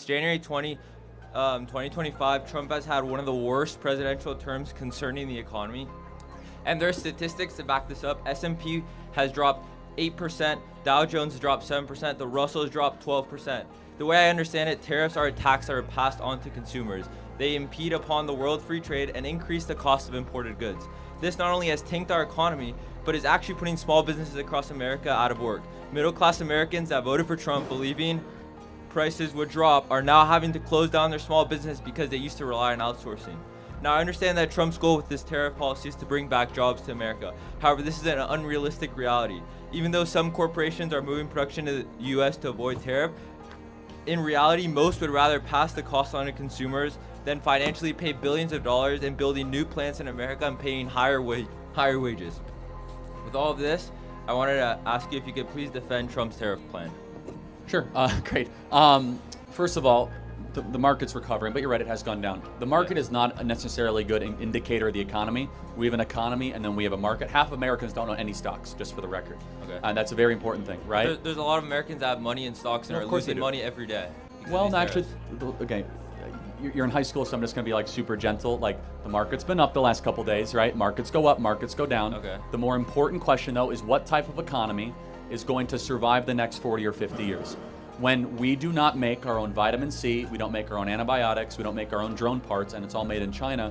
January 2025, Trump has had one of the worst presidential terms concerning the economy. And there are statistics to back this up. S&P has dropped 8%, Dow Jones has dropped 7%, the Russell has dropped 12%. The way I understand it, tariffs are a tax that are passed on to consumers. They impede upon the world free trade and increase the cost of imported goods. This not only has tanked our economy, but is actually putting small businesses across America out of work. Middle-class Americans that voted for Trump, believing prices would drop, are now having to close down their small business because they used to rely on outsourcing. Now, I understand that Trump's goal with this tariff policy is to bring back jobs to America. However, this is an unrealistic reality. Even though some corporations are moving production to the US to avoid tariff, in reality, most would rather pass the cost on to consumers than financially pay billions of dollars in building new plants in America and paying higher wages. With all of this, I wanted to ask you if you could please defend Trump's tariff plan. Sure, great. First of all, the market's recovering, but you're right, it has gone down. The market is not a necessarily good indicator of the economy. We have an economy and then we have a market. Half of Americans don't own any stocks, just for the record. Okay. And that's a very important thing, right? There's a lot of Americans that have money in stocks and are losing money every day. Well, actually, okay, you're in high school, so I'm just gonna be like super gentle. Like, the market's been up the last couple days, right? Markets go up, markets go down. Okay. The more important question though is what type of economy is going to survive the next 40 or 50 years? When we do not make our own vitamin C, we don't make our own antibiotics, we don't make our own drone parts, and it's all made in China,